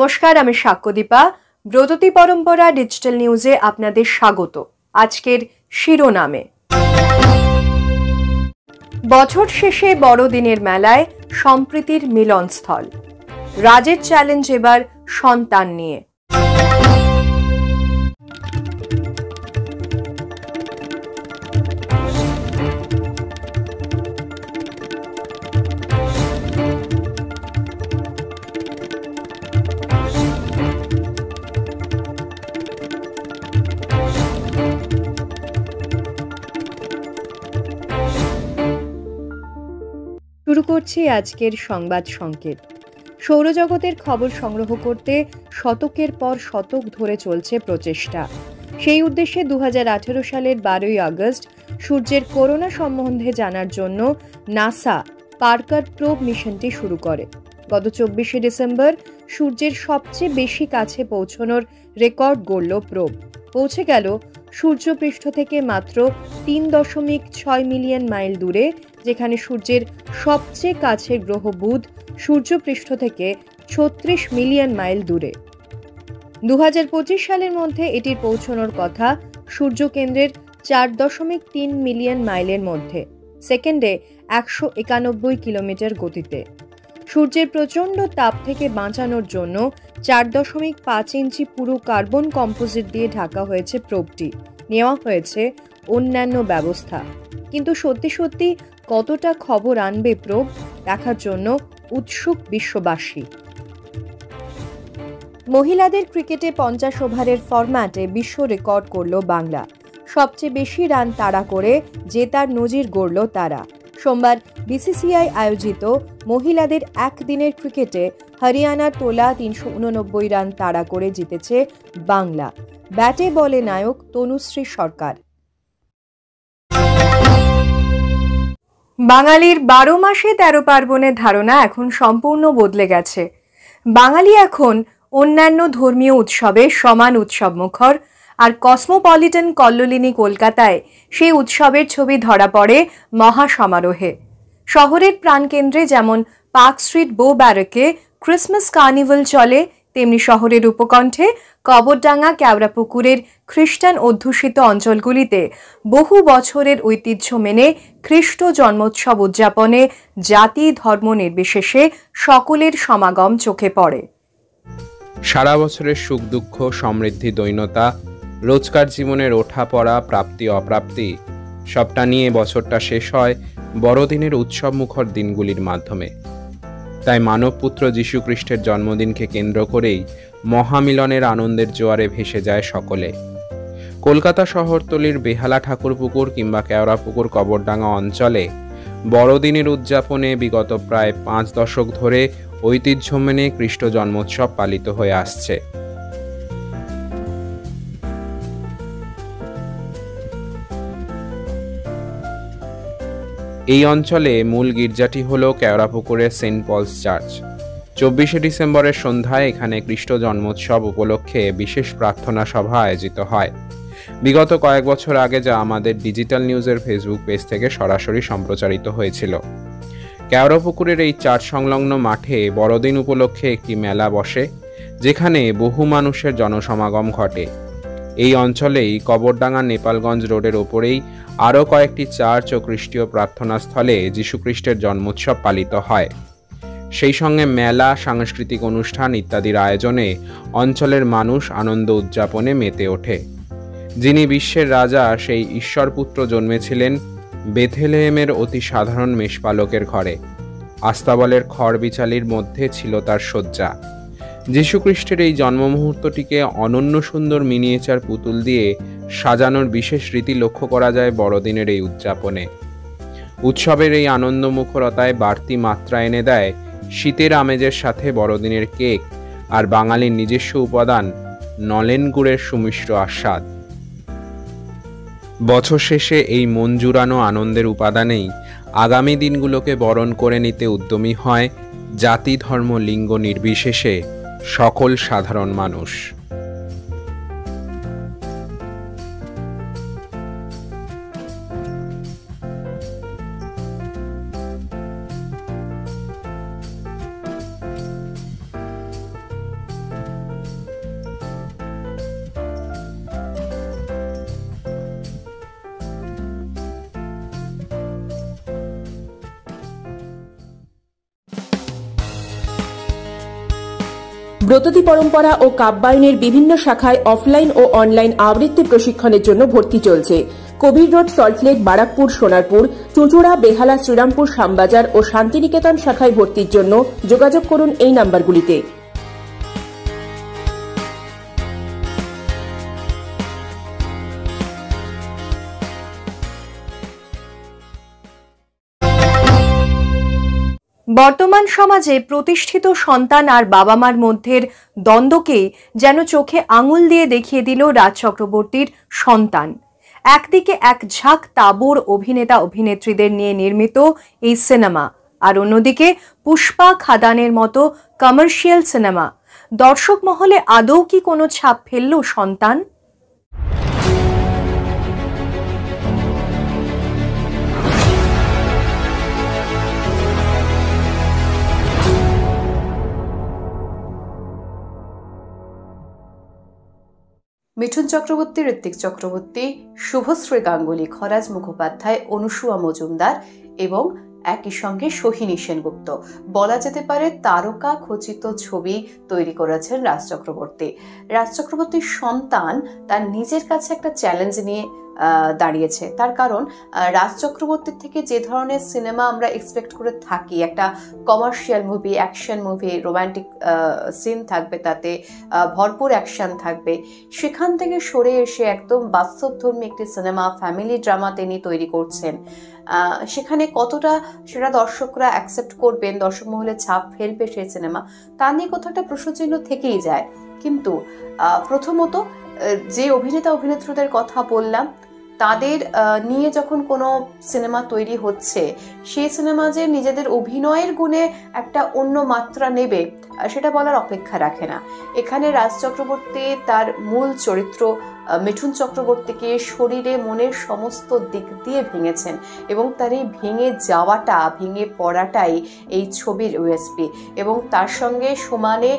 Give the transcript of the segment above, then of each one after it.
নমস্কার, আমি সাক্ষ্যদীপা। ব্রততী পরম্পরা ডিজিটাল নিউজে আপনাদের স্বাগত। আজকের শিরোনামে, বছর শেষে বড়দিনের মেলায় সম্প্রীতির মিলনস্থল। রাজের চ্যালেঞ্জ এবার সন্তান নিয়ে। শুরু করছি আজকের সংবাদ সংকেত। সৌরজগতের খবর সংগ্রহ করতে শতকের পর শতক ধরে চলছে প্রচেষ্টা। সেই উদ্দেশ্যে 2018 সালের 12ই আগস্ট সূর্যের করোনা সম্বন্ধে জানার জন্য নাসা পার্কার প্রোব মিশনটি শুরু করে। গত 24শে ডিসেম্বর সূর্যের সবচেয়ে বেশি কাছে পৌঁছানোর রেকর্ড গড়ল প্রোব। পৌঁছে গেল সূর্যপৃষ্ঠ থেকে মাত্র 3.6 মিলিয়ন মাইল দূরে, যেখানে সূর্যের সবচেয়ে কাছের গ্রহ বুধ সূর্যপৃষ্ঠ থেকে 36 মিলিয়ন মাইল দূরে। 2025 সালের মধ্যে এটির পৌঁছানোর কথা সূর্যকেন্দ্রের 4.3 মিলিয়ন মাইলের মধ্যে, সেকেন্ডে 191 কিলোমিটার গতিতে। সূর্যের প্রচণ্ড তাপ থেকে বাঁচানোর জন্য 4.5 ইঞ্চি পুরো কার্বন কম্পোজিট দিয়ে ঢাকা হয়েছে প্রোবটি। নেওয়া হয়েছে অন্যান্য ব্যবস্থা, কিন্তু সত্যি সত্যি কতটা খবর আনবে প্রোব, দেখার জন্য উৎসুক বিশ্ববাসী। মহিলাদের ক্রিকেটে 50 ওভারের ফরম্যাটে বিশ্ব রেকর্ড করল বাংলা। সবচেয়ে বেশি রান তাড়া করে জেতার নজির গড়ল তারা। সোমবার বিসিসিআই আয়োজিত মহিলাদের একদিনের ক্রিকেটে হরিয়ানার তোলা 389 রান তাড়া করে জিতেছে বাংলা। ব্যাটে বলে নায়ক তনুশ্রী সরকার। বাঙালির 12 মাসে 13 পার্বণের ধারণা এখন সম্পূর্ণ বদলে গেছে। বাঙালি এখন অন্যান্য ধর্মীয় উৎসবে সমান উৎসবমুখর, আর কসমোপলিটন কল্লোলিনী কলকাতায় সেই উৎসবের ছবি ধরা পড়ে মহাসমারোহে। শহরের প্রাণকেন্দ্রে যেমন পার্ক স্ট্রিট বো ব্যারাকে ক্রিসমাস কার্নিভাল চলে, তেমনি শহরের উপকণ্ঠে কবরডাঙ্গা, কেওড়াপুকুরের খ্রিস্টান অধ্যুষিত অঞ্চলগুলিতে বহু বছরের ঐতিহ্য মেনে খ্রিস্ট জন্মোৎসব উদযাপনে জাতি ধর্ম নির্বিশেষে সকলের সমাগম চোখে পড়ে। সারা বছরের সুখ দুঃখ, সমৃদ্ধি দৈন্যতা, রোজকার জীবনের ওঠা পড়া, প্রাপ্তি অপ্রাপ্তি, সবটা নিয়ে বছরটা শেষ হয় বড়দিনের উৎসব মুখর দিনগুলির মাধ্যমে। তাই মানবপুত্র যীশু খ্রিস্টের জন্মদিনকে কেন্দ্র করেই মহামিলনের আনন্দের জোয়ারে ভেসে যায় সকলে। কলকাতা শহরতলির বেহালা ঠাকুরপুকুর কিংবা কেওড়াপুকুর কবরডাঙ্গা অঞ্চলে বড়দিনের উদযাপনে বিগত প্রায় 5 দশক ধরে ঐতিহ্য মেনে খ্রিস্ট জন্মোৎসব পালিত হয়ে আসছে। এই অঞ্চলে মূল গির্জাটি হল কেওড়াপুকুরের সেন্ট পলস চার্চ। 24শে ডিসেম্বরের সন্ধ্যায় এখানে খ্রিস্ট জন্মোৎসব উপলক্ষে বিশেষ প্রার্থনা সভা আয়োজিত হয়। বিগত কয়েক বছর আগে যা আমাদের ডিজিটাল নিউজের ফেসবুক পেজ থেকে সরাসরি সম্প্রচারিত হয়েছিল। কেওড়াপুকুরের এই চার্চ সংলগ্ন মাঠে বড়দিন উপলক্ষে একটি মেলা বসে, যেখানে বহু মানুষের জনসমাগম ঘটে। এই অঞ্চলেই কবরডাঙ্গা নেপালগঞ্জ রোডের ওপরেই আরও কয়েকটি চার্চ ও খ্রিস্টীয় প্রার্থনা স্থলে যীশুখ্রিস্টের জন্মোৎসব পালিত হয়। সেই সঙ্গে মেলা, সাংস্কৃতিক অনুষ্ঠান ইত্যাদির আয়োজনে অঞ্চলের মানুষ আনন্দ উদযাপনে মেতে ওঠে। যিনি বিশ্বের রাজা, সেই ঈশ্বরপুত্র জন্মেছিলেন বেথলেহেমের অতি সাধারণ মেষপালকের ঘরে। আস্তাবলের খড় বিচালির মধ্যে ছিল তার শয্যা। যীশুখ্রিস্টের এই জন্ম মুহূর্তটিকে অনন্য সুন্দর মিনিয়েচার পুতুল দিয়ে সাজানোর বিশেষ রীতি লক্ষ্য করা যায় বড়দিনের এই উদযাপনে। উৎসবের এই আনন্দ মুখরতায় বাড়তি মাত্রা এনে দেয় শীতের আমেজের সাথে বড়দিনের কেক আর বাঙালির নিজস্ব উপাদান নলেন গুড়ের সুমিষ্ট আস্বাদ। বছর শেষে এই মন জুড়ানো আনন্দের উপাদানেই আগামী দিনগুলোকে বরণ করে নিতে উদ্যমী হয় জাতি, ধর্ম, লিঙ্গ নির্বিশেষে সকল সাধারণ মানুষ। ব্রততী পরম্পরা ও কাব্যায়নের বিভিন্ন শাখায় অফলাইন ও অনলাইন আবৃত্তি প্রশিক্ষণের জন্য ভর্তি চলছে। কবির রোড, সল্টলেক, বারাকপুর, সোনারপুর, চুঁচুড়া, বেহালা, শ্রীরামপুর, শ্যামবাজার ও শান্তিনিকেতন শাখায় ভর্তির জন্য যোগাযোগ করুন এই নাম্বারগুলিতে। বর্তমান সমাজে প্রতিষ্ঠিত সন্তান আর বাবা মার মধ্যের দ্বন্দ্বকে যেন চোখে আঙুল দিয়ে দেখিয়ে দিল রাজ চক্রবর্তীর সন্তান। একদিকে এক ঝাঁক তাবড় অভিনেতা অভিনেত্রীদের নিয়ে নির্মিত এই সিনেমা, আর অন্যদিকে পুষ্পা, খাদানের মতো কমার্শিয়াল সিনেমা। দর্শক মহলে আদৌ কি কোনো ছাপ ফেলল সন্তান? মিঠুন চক্রবর্তী, ঋত্বিক চক্রবর্তী, শুভশ্রী গাঙ্গুলি, খরাজ মুখোপাধ্যায়, অনুসুয়া মজুমদার এবং একই সঙ্গে সোহিনী সেনগুপ্ত, বলা যেতে পারে তারকা খচিত ছবি তৈরি করেছেন রাজ চক্রবর্তী। রাজ চক্রবর্তীর সন্তান তার নিজের কাছে একটা চ্যালেঞ্জ নিয়ে দাঁড়িয়েছে। তার কারণ রাজ চক্রবর্তীর থেকে যে ধরনের সিনেমা আমরা এক্সপেক্ট করে থাকি, একটা commercial movie, action movie, romantic scene থাকবে, তাতে ভরপুর অ্যাকশন থাকবে, সেখান থেকে সরে এসে একদম বাস্তবধর্মী একটি সিনেমা, ফ্যামিলি ড্রামা তিনি তৈরি করছেন। সেখানে কতটা সেটা দর্শকরা অ্যাকসেপ্ট করবেন, দর্শক মহলে ছাপ ফেলবে সেই সিনেমা, তা নিয়ে কোথাও একটা প্রশ্নচিহ্ন থেকেই যায়। কিন্তু প্রথমত যে অভিনেতা অভিনেত্রীদের কথা বললাম, তাদের নিয়ে যখন কোনো সিনেমা তৈরি হচ্ছে, সেই সিনেমা যে নিজেদের অভিনয়ের গুণে একটা অন্য মাত্রা নেবে সেটা বলার অপেক্ষা রাখে না। এখানে রাজ চক্রবর্তী তার মূল চরিত্র মিঠুন চক্রবর্তীকে শরীরে মনের সমস্ত দিক দিয়ে ভেঙেছেন এবং তার এই ভেঙে যাওয়াটা, ভেঙে পড়াটাই এই ছবির ইউএসপি। এবং তার সঙ্গে সমানে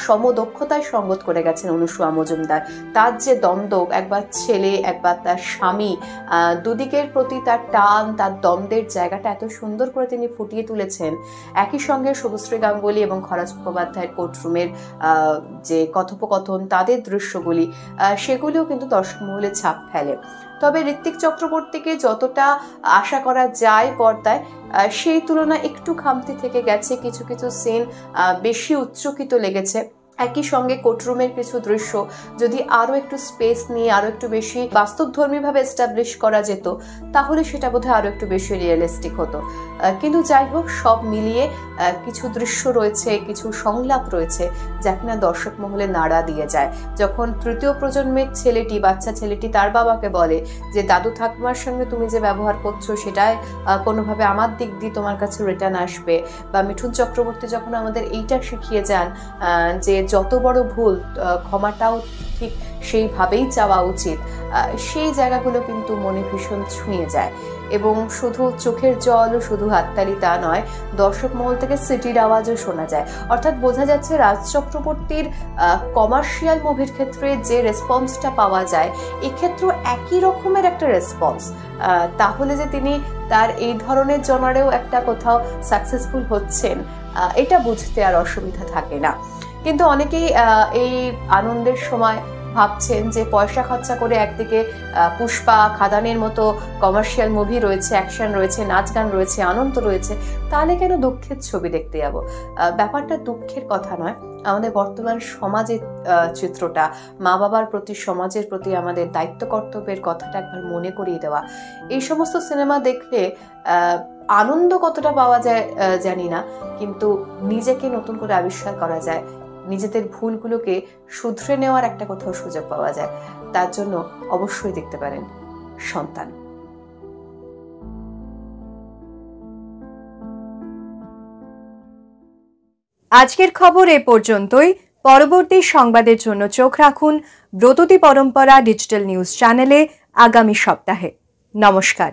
সমদক্ষতায় সঙ্গত করে গেছেন অনুসুয়া মজুমদার। তার যে দ্বন্দ্ব, একবার ছেলে একবার তার স্বামী, দুদিকের প্রতি তার টান, তার দ্বন্দ্বের জায়গাটা এত সুন্দর করে তিনি ফুটিয়ে তুলেছেন। একই সঙ্গে শুভশ্রী গাঙ্গুলি এবং খরাজ মুখোপাধ্যায়ের কোর্টরুমের যে কথোপকথন, তাদের দৃশ্যগুলি, সেগুলিও কিন্তু দর্শক মহলে ছাপ ফেলে। তবে ঋত্বিক চক্রবর্তীকে যতটা আশা করা যায় পর্দায়, সেই তুলনায় একটু খামতি থেকে গেছে। কিছু কিছু সিন বেশি উচ্চকিত লেগেছে। একই সঙ্গে কোর্টরুমের কিছু দৃশ্য যদি আরও একটু স্পেস নিয়ে আরও একটু বেশি বাস্তবধর্মীভাবে এস্টাবলিশ করা যেত, তাহলে সেটা বোধহয় আরও একটু বেশি রিয়েলিস্টিক হতো। কিন্তু যাই হোক, সব মিলিয়ে কিছু দৃশ্য রয়েছে, কিছু সংলাপ রয়েছে যা কিনা দর্শক মহলে নাড়া দিয়ে যায়। যখন তৃতীয় প্রজন্মের ছেলেটি, বাচ্চা ছেলেটি তার বাবাকে বলে যে দাদু ঠাকুমার সঙ্গে তুমি যে ব্যবহার করছো সেটাই কোনোভাবে আমার দিক দিয়ে তোমার কাছে রিটার্ন আসবে, বা মিঠুন চক্রবর্তী যখন আমাদের এইটা শিখিয়ে যান যে যত বড় ভুল ক্ষমাটাও ঠিক সেইভাবেই চাওয়া উচিত, সেই জায়গাগুলো কিন্তু মনে ভীষণ ছুঁয়ে যায়। এবং শুধু চোখের জল, শুধু হাততালি তা নয়, দর্শক মহল থেকে সিটির আওয়াজও শোনা যায়। অর্থাৎ বোঝা যাচ্ছে রাজ চক্রবর্তীর কমার্শিয়াল মুভির ক্ষেত্রে যে রেসপন্সটা পাওয়া যায়, এক্ষেত্রেও একই রকমের একটা রেসপন্স। তাহলে যে তিনি তার এই ধরনের জনারেও একটা কোথাও সাকসেসফুল হচ্ছেন, এটা বুঝতে আর অসুবিধা থাকে না। কিন্তু অনেকেই এই আনন্দের সময় ভাবছেন যে পয়সা খরচা করে একদিকে পুষ্পা, খাদানের মতো কমার্শিয়াল মুভি রয়েছে, অ্যাকশন রয়েছে, নাচ গান রয়েছে, আনন্দ রয়েছে, তাহলে কেন দুঃখের ছবি দেখতে যাব? ব্যাপারটা দুঃখের কথা নয়। আমাদের বর্তমান সমাজের চিত্রটা, মা বাবার প্রতি, সমাজের প্রতি আমাদের দায়িত্ব কর্তব্যের কথাটা একবার মনে করিয়ে দেওয়া। এই সমস্ত সিনেমা দেখলে আনন্দ কতটা পাওয়া যায় জানি না, কিন্তু নিজেকে নতুন করে আবিষ্কার করা যায়, নিজেদের ভুলগুলোকে শুধরে নেওয়ার একটা কোথাও সুযোগ পাওয়া যায়। তার জন্য অবশ্যই দেখতে পারেন সন্তান। আজকের খবর এ পর্যন্তই। পরবর্তী সংবাদের জন্য চোখ রাখুন ব্রততী পরম্পরা ডিজিটাল নিউজ চ্যানেলে আগামী সপ্তাহে। নমস্কার।